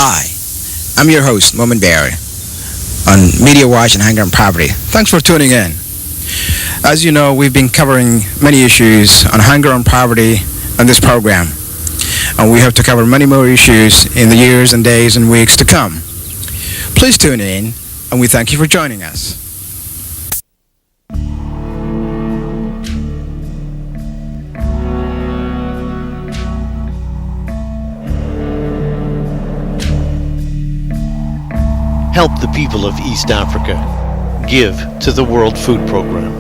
Hi, I'm your host, Momin Barry, on Media Watch and Hunger and Poverty. Thanks for tuning in. As you know, we've been covering many issues on hunger and poverty on this program, and we hope to cover many more issues in the years and days and weeks to come. Please tune in, and we thank you for joining us. Help the people of East Africa. Give to the World Food Program.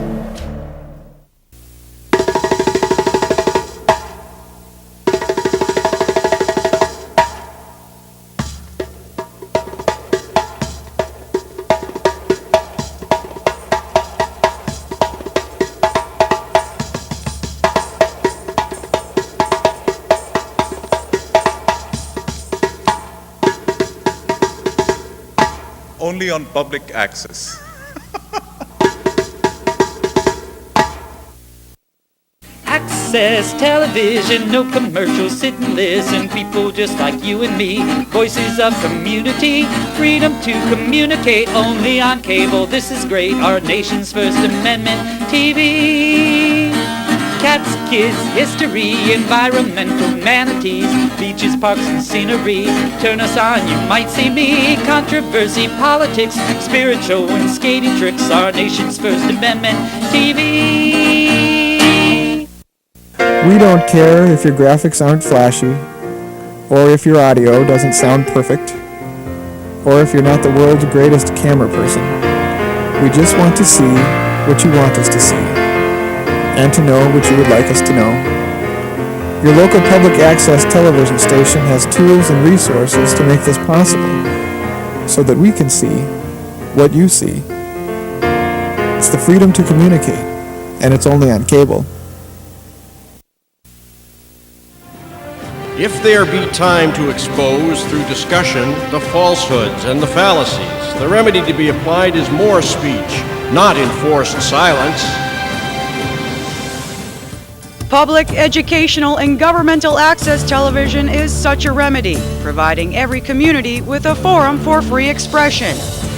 Only on public access. Access television, no commercials, sit and listen. People just like you and me, voices of community, freedom to communicate only on cable. This is great, our nation's First Amendment TV. Cats, kids, history, environmental manatees, beaches, parks, and scenery. Turn us on, you might see me. Controversy, politics, spiritual and skating tricks. Our nation's First Amendment TV. We don't care if your graphics aren't flashy, or if your audio doesn't sound perfect, or if you're not the world's greatest camera person. We just want to see what you want us to see, and to know what you would like us to know. Your local public access television station has tools and resources to make this possible, so that we can see what you see. It's the freedom to communicate, and it's only on cable. If there be time to expose through discussion the falsehoods and the fallacies, the remedy to be applied is more speech, not enforced silence. Public, educational, and governmental access television is such a remedy, providing every community with a forum for free expression.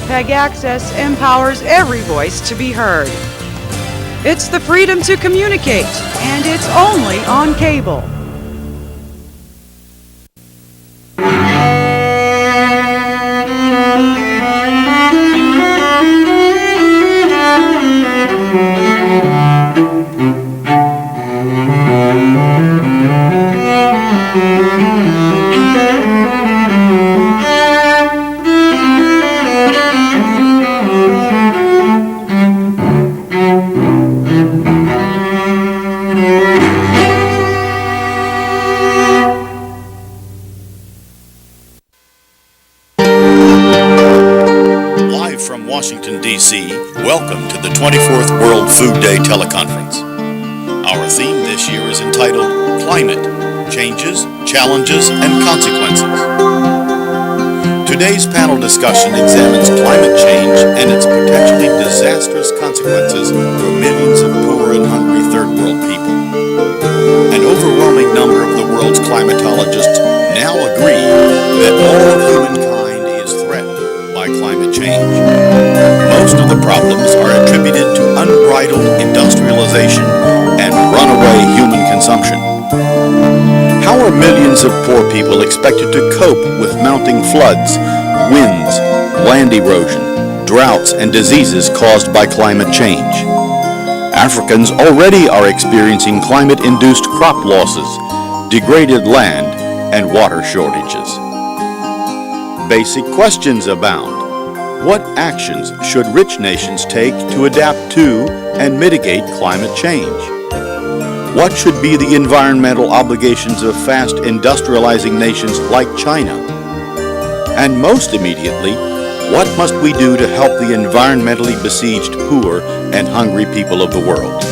PEG Access empowers every voice to be heard. It's the freedom to communicate, and it's only on cable. Washington, D.C., welcome to the 24th World Food Day teleconference. Our theme this year is entitled Climate, Changes, Challenges, and Consequences. Today's panel discussion examines climate change and its potentially disastrous consequences for millions of poor and hungry third world people. An overwhelming number of the world's climatologists now agree that all of humankind is threatened by climate change. Most of the problems are attributed to unbridled industrialization and runaway human consumption. How are millions of poor people expected to cope with mounting floods, winds, land erosion, droughts, and diseases caused by climate change? Africans already are experiencing climate-induced crop losses, degraded land, and water shortages. Basic questions abound. What actions should rich nations take to adapt to and mitigate climate change? What should be the environmental obligations of fast industrializing nations like China? And most immediately, what must we do to help the environmentally besieged poor and hungry people of the world?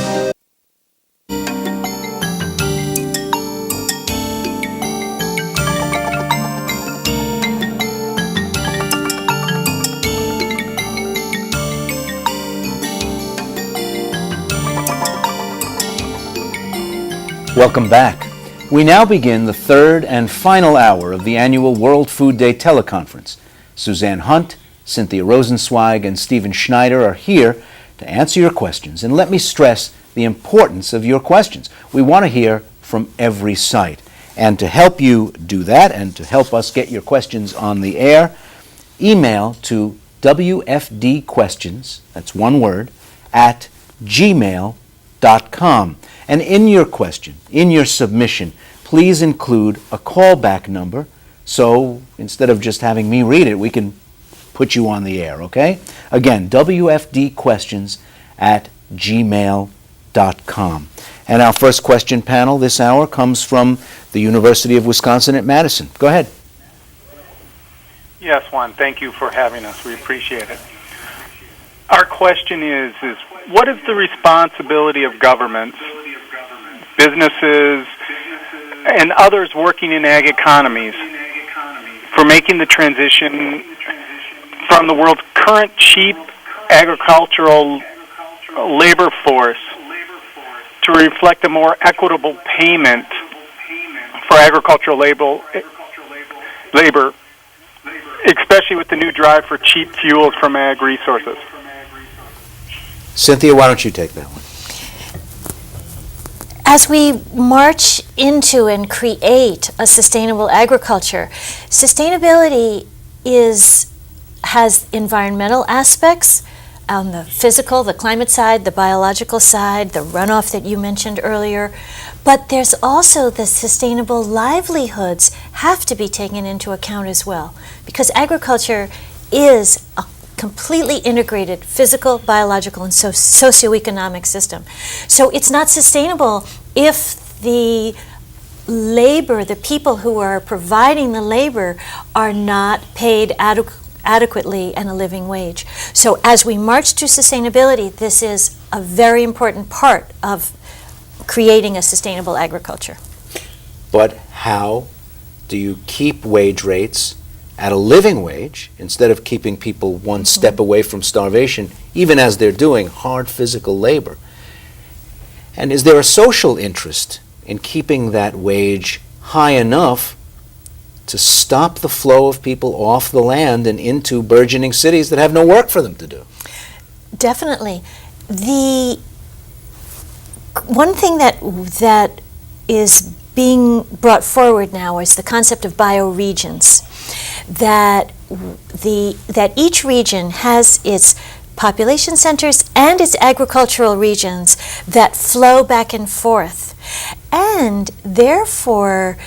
Welcome back. We now begin the third and final hour of the annual World Food Day teleconference. Suzanne Hunt, Cynthia Rosenzweig, and Stephen Schneider are here to answer your questions. And let me stress the importance of your questions. We want to hear from every site. And to help you do that and to help us get your questions on the air, email to wfdquestions, that's one word, at gmail.com. And in your question, in your submission, please include a callback number, so instead of just having me read it, we can put you on the air, okay? Again, wfdquestions at gmail.com. And our first question panel this hour comes from the University of Wisconsin at Madison. Go ahead. Yes, Juan, thank you for having us. We appreciate it. Our question is what is the responsibility of governments, businesses, and others working in ag economies for making the transition from the world's current cheap agricultural labor force to reflect a more equitable payment for agricultural labor, especially with the new drive for cheap fuels from ag resources? Cynthia, why don't you take that one? As we march into and create a sustainable agriculture, sustainability has environmental aspects on the physical, the climate side, the biological side, the runoff that you mentioned earlier, but there's also the sustainable livelihoods have to be taken into account as well, because agriculture is a completely integrated physical, biological, and socioeconomic system. So it's not sustainable if the labor, the people who are providing the labor, are not paid adequately and a living wage. So as we march to sustainability, this is a very important part of creating a sustainable agriculture. But how do you keep wage rates at a living wage instead of keeping people one step away from starvation, even as they're doing hard physical labor? And is there a social interest in keeping that wage high enough to stop the flow of people off the land and into burgeoning cities that have no work for them to do? Definitely. The one thing that is being brought forward now is the concept of bioregions, that each region has its population centers and its agricultural regions that flow back and forth. And therefore,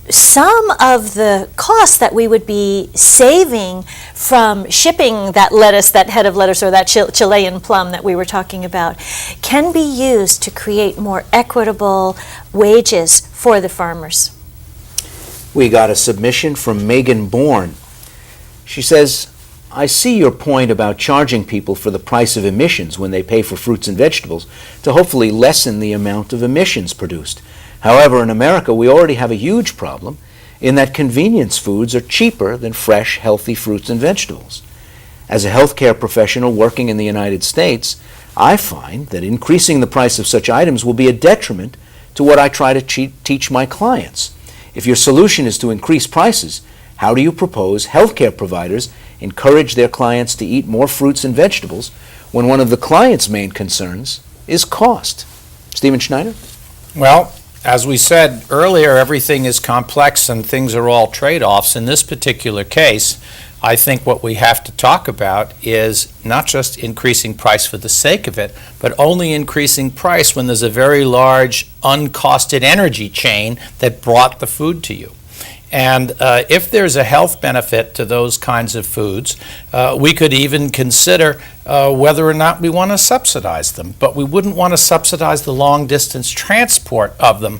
some of the costs that we would be saving from shipping that lettuce, that head of lettuce, or that Chilean plum that we were talking about, can be used to create more equitable wages for the farmers. We got a submission from Megan Bourne. She says, I see your point about charging people for the price of emissions when they pay for fruits and vegetables to hopefully lessen the amount of emissions produced. However, in America, we already have a huge problem in that convenience foods are cheaper than fresh, healthy fruits and vegetables. As a healthcare professional working in the United States, I find that increasing the price of such items will be a detriment to what I try to teach my clients. If your solution is to increase prices, how do you propose healthcare providers encourage their clients to eat more fruits and vegetables when one of the client's main concerns is cost? Stephen Schneider? Well, as we said earlier, everything is complex and things are all trade-offs. In this particular case, I think what we have to talk about is not just increasing price for the sake of it, but only increasing price when there's a very large uncosted energy chain that brought the food to you. And if there's a health benefit to those kinds of foods, we could even consider whether or not we want to subsidize them. But we wouldn't want to subsidize the long-distance transport of them.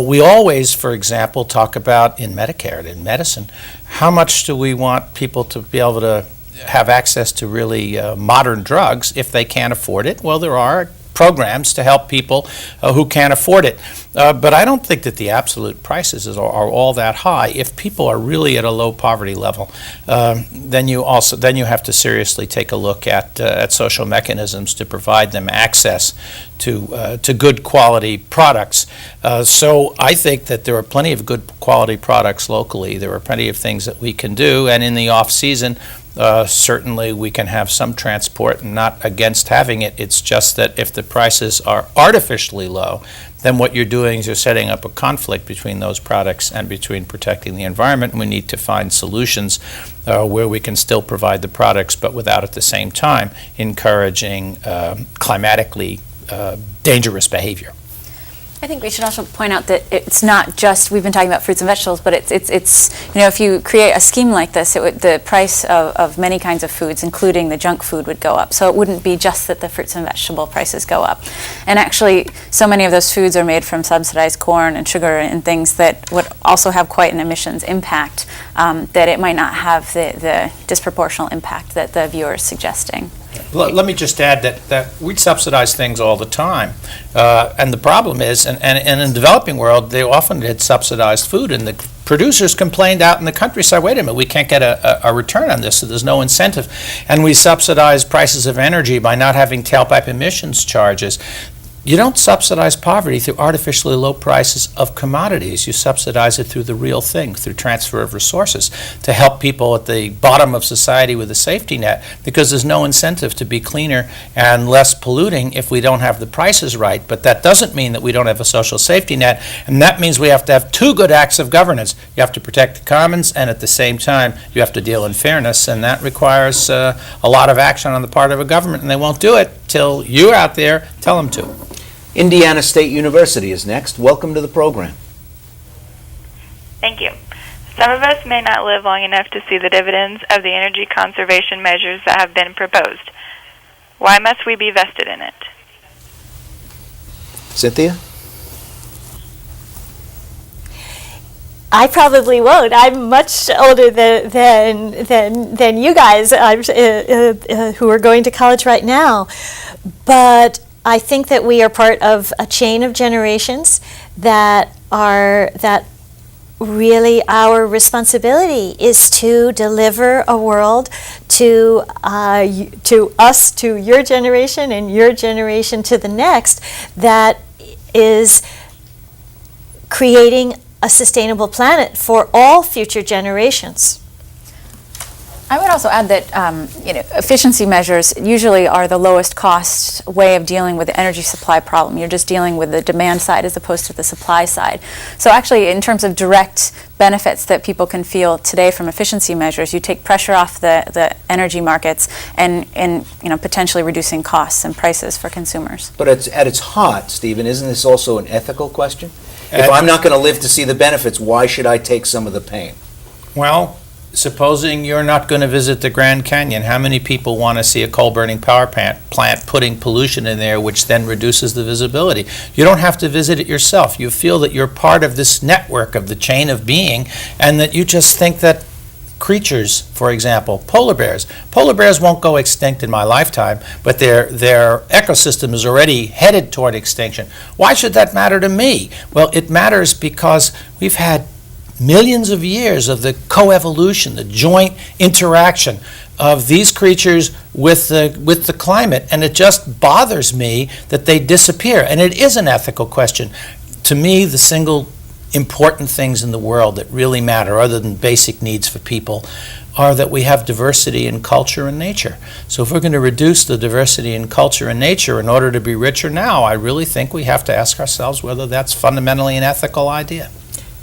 We always, for example, talk about in Medicare and in medicine, how much do we want people to be able to have access to really modern drugs if they can't afford it? Well, there are programs to help people who can't afford it. But I don't think that the absolute prices are all that high. If people are really at a low poverty level, then you have to seriously take a look at social mechanisms to provide them access to good quality products. So I think that there are plenty of good quality products locally. There are plenty of things that we can do, and in the off season, certainly we can have some transport, and not against having it. It's just that if the prices are artificially low, then what you're doing is you're setting up a conflict between those products and between protecting the environment. And we need to find solutions where we can still provide the products, but without at the same time encouraging climatically dangerous behavior. I think we should also point out that it's not just, we've been talking about fruits and vegetables, but it's if you create a scheme like this, the price of many kinds of foods, including the junk food, would go up. So it wouldn't be just that the fruits and vegetable prices go up. And actually, so many of those foods are made from subsidized corn and sugar and things that would also have quite an emissions impact, that it might not have the disproportional impact that the viewer is suggesting. Let me just add that we subsidize things all the time, and the problem is, and in the developing world, they often had subsidized food, and the producers complained out in the countryside, wait a minute, we can't get a return on this, so there's no incentive. And we subsidize prices of energy by not having tailpipe emissions charges. You don't subsidize poverty through artificially low prices of commodities. You subsidize it through the real thing, through transfer of resources, to help people at the bottom of society with a safety net, because there's no incentive to be cleaner and less polluting if we don't have the prices right. But that doesn't mean that we don't have a social safety net, and that means we have to have two good acts of governance. You have to protect the commons, and at the same time, you have to deal in fairness, and that requires a lot of action on the part of a government, and they won't do it till you out there tell them to. Indiana State University is next. Welcome to the program. Thank you. Some of us may not live long enough to see the dividends of the energy conservation measures that have been proposed. Why must we be vested in it? Cynthia? I probably won't. I'm much older than you guys who are going to college right now. But I think that we are part of a chain of generations that really our responsibility is to deliver a world to us, to your generation, and your generation to the next, that is creating a sustainable planet for all future generations. I would also add that efficiency measures usually are the lowest cost way of dealing with the energy supply problem. You're just dealing with the demand side as opposed to the supply side. So actually, in terms of direct benefits that people can feel today from efficiency measures, you take pressure off the energy markets and potentially reducing costs and prices for consumers. But at its heart, Stephen, isn't this also an ethical question? If I'm not going to live to see the benefits, why should I take some of the pain? Well, supposing you're not going to visit the Grand Canyon, how many people want to see a coal-burning power plant putting pollution in there, which then reduces the visibility? You don't have to visit it yourself. You feel that you're part of this network of the chain of being, and that you just think that creatures, for example, polar bears won't go extinct in my lifetime, but their ecosystem is already headed toward extinction. Why should that matter to me? Well, it matters because we've had millions of years of the coevolution, the joint interaction of these creatures with the climate, and it just bothers me that they disappear. And it is an ethical question. To me, the single important things in the world that really matter, other than basic needs for people, are that we have diversity in culture and nature. So if we're going to reduce the diversity in culture and nature in order to be richer now, I really think we have to ask ourselves whether that's fundamentally an ethical idea.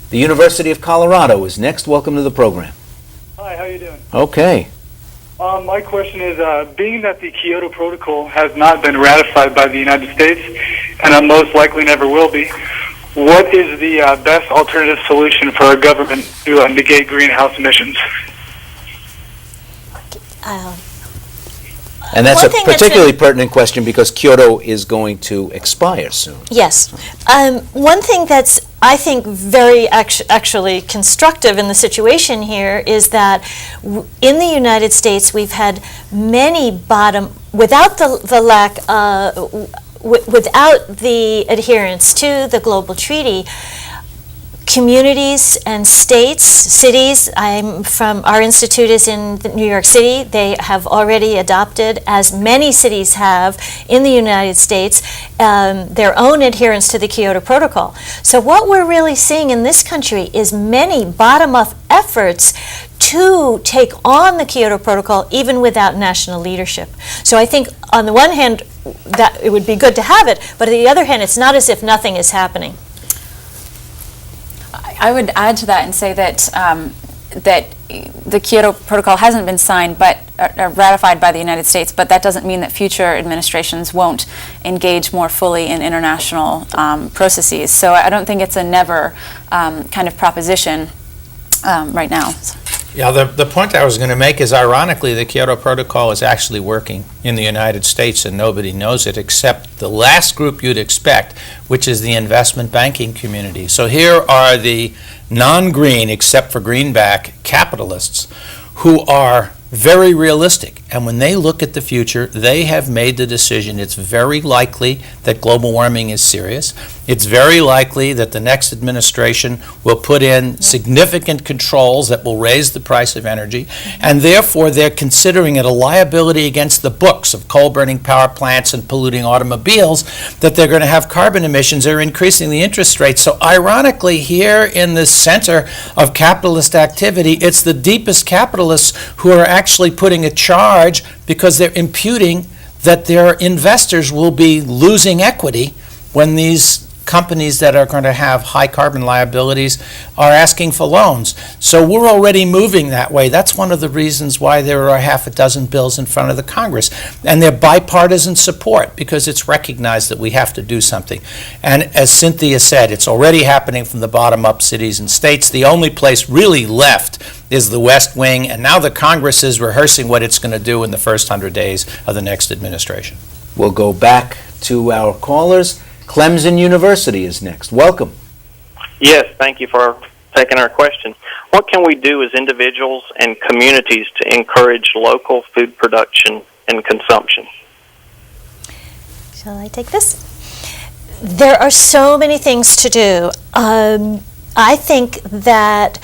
The University of Colorado is next. Welcome to the program. Hi, how you doing? Okay. My question is, being that the Kyoto Protocol has not been ratified by the United States, and most likely never will be, what is the best alternative solution for our government to negate greenhouse emissions? And that's a particularly pertinent question because Kyoto is going to expire soon. Yes. One thing that's, I think, very actually constructive in the situation here is that in the United States we've had many without the lack without the adherence to the global treaty, communities and states, cities, our institute is in New York City. They have already adopted, as many cities have in the United States, their own adherence to the Kyoto Protocol. So what we're really seeing in this country is many bottom-up efforts to take on the Kyoto Protocol even without national leadership. So I think on the one hand that it would be good to have it, but on the other hand it's not as if nothing is happening. I would add to that and say that that the Kyoto Protocol hasn't been signed but ratified by the United States, but that doesn't mean that future administrations won't engage more fully in international processes. So I don't think it's a never kind of proposition right now. Yeah, the point I was going to make is, ironically, the Kyoto Protocol is actually working in the United States, and nobody knows it except the last group you'd expect, which is the investment banking community. So here are the non-green, except for greenback, capitalists who are very realistic. And when they look at the future, they have made the decision it's very likely that global warming is serious. It's very likely that the next administration will put in significant controls that will raise the price of energy, and therefore they're considering it a liability against the books of coal-burning power plants and polluting automobiles that they're going to have carbon emissions. They're increasing the interest rates. So ironically, here in the center of capitalist activity, it's the deepest capitalists who are actually putting a charge because they're imputing that their investors will be losing equity when these companies that are going to have high carbon liabilities are asking for loans. So we're already moving that way. That's one of the reasons why there are half a dozen bills in front of the Congress. And they're bipartisan support because it's recognized that we have to do something. And as Cynthia said, it's already happening from the bottom up, cities and states. The only place really left is the West Wing, and now the Congress is rehearsing what it's going to do in the first 100 days of the next administration. We'll go back to our callers. Clemson University is next. Welcome. Yes, thank you for taking our question. What can we do as individuals and communities to encourage local food production and consumption? Shall I take this? There are so many things to do. I think that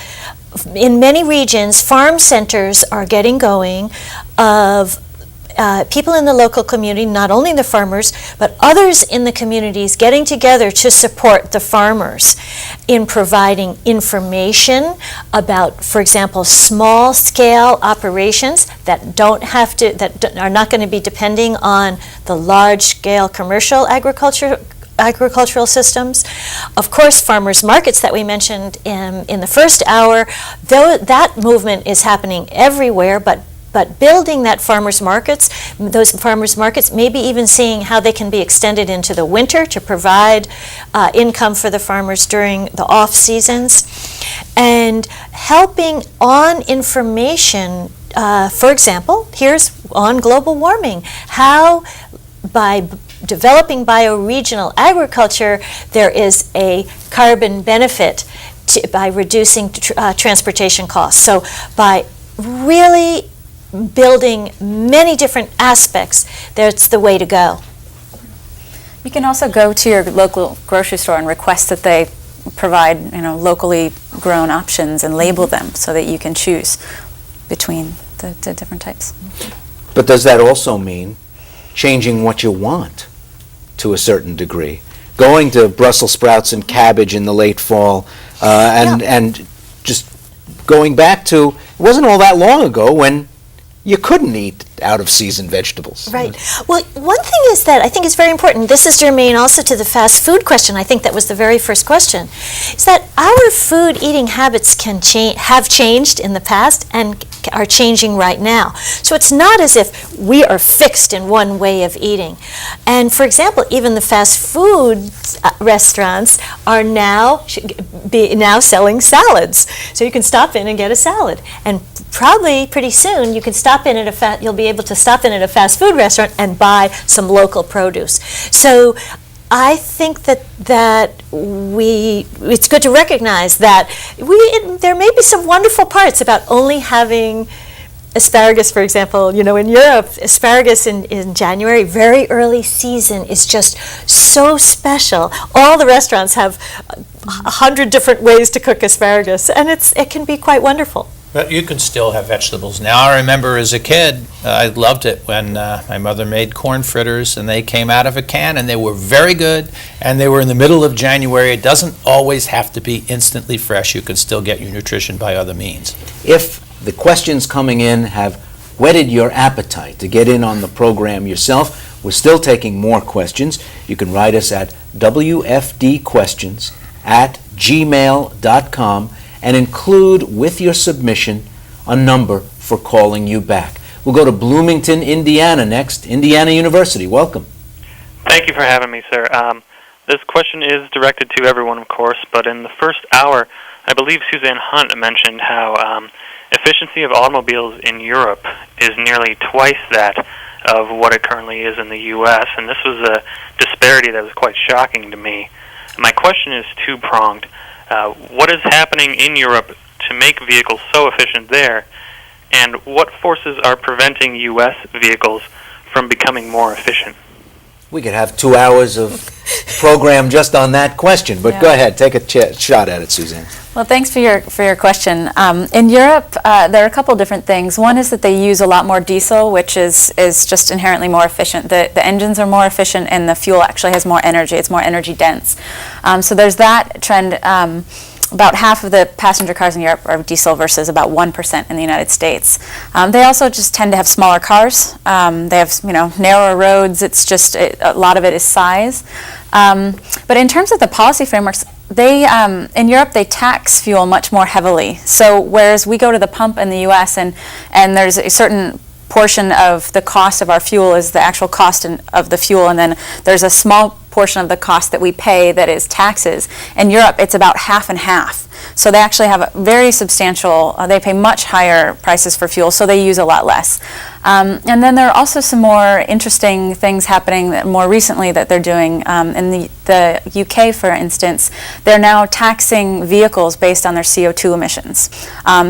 in many regions, farm centers are getting going of people in the local community, not only the farmers, but others in the communities getting together to support the farmers in providing information about, for example, small-scale operations that are not going to be depending on the large-scale commercial agricultural systems. Of course, farmers markets that we mentioned in the first hour, though that movement is happening everywhere, but building those farmers markets, maybe even seeing how they can be extended into the winter to provide income for the farmers during the off seasons, and helping on information. For example, here's on global warming, how by developing bioregional agriculture, there is a carbon benefit by reducing transportation costs. So by really building many different aspects, that's the way to go. You can also go to your local grocery store and request that they provide, locally grown options and label them so that you can choose between the different types. But does that also mean changing what you want to a certain degree? Going to Brussels sprouts and cabbage in the late fall, and just going back to, it wasn't all that long ago when you couldn't eat out-of-season vegetables. Right. Well, one thing is that I think is very important, this is germane also to the fast food question, I think that was the very first question, is that our food eating habits have changed in the past and are changing right now. So it's not as if we are fixed in one way of eating. And for example, even the fast food restaurants are now selling salads. So you can stop in and get a salad. And probably pretty soon you can you'll be able to stop in at a fast food restaurant and buy some local produce. So I think that it's good to recognize that there may be some wonderful parts about only having asparagus, for example, in Europe, asparagus in January, very early season, is just so special. All the restaurants have 100 different ways to cook asparagus, and it can be quite wonderful. But you can still have vegetables. Now, I remember as a kid, I loved it when my mother made corn fritters, and they came out of a can, and they were very good, and they were in the middle of January. It doesn't always have to be instantly fresh. You can still get your nutrition by other means. If the questions coming in have whetted your appetite to get in on the program yourself, we're still taking more questions. You can write us at wfdquestions@gmail.com and include with your submission a number for calling you back. We'll go to Bloomington, Indiana next. Indiana University, welcome. Thank you for having me, sir. This question is directed to everyone, of course, but in the first hour, I believe Suzanne Hunt mentioned how efficiency of automobiles in Europe is nearly twice that of what it currently is in the U.S., and this was a disparity that was quite shocking to me. My question is two-pronged. What is happening in Europe to make vehicles so efficient there, and what forces are preventing U.S. vehicles from becoming more efficient? We could have 2 hours of program just on that question, but Go ahead, take a shot at it, Suzanne. Well, thanks for your question. In Europe, there are a couple different things. One is that they use a lot more diesel, which is just inherently more efficient. The engines are more efficient, and the fuel actually has more energy. It's more energy dense. So there's that trend. About half of the passenger cars in Europe are diesel versus about 1% in the United States. They also just tend to have smaller cars. They have narrower roads. It's just a lot of it is size. But in terms of the policy frameworks, they in Europe they tax fuel much more heavily. So whereas we go to the pump in the U.S. and there's a certain portion of the cost of our fuel is the actual cost of the fuel, and then there's a small portion of the cost that we pay that is taxes. In Europe, it's about half and half. So they actually have a very substantial, they pay much higher prices for fuel, so they use a lot less. And then there are also some more interesting things happening more recently that they're doing. In the UK, for instance, they're now taxing vehicles based on their CO2 emissions.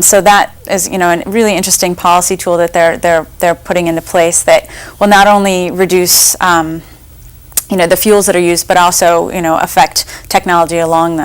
So that is, a really interesting policy tool that they're putting into place that will not only reduce the fuels that are used, but also affect technology along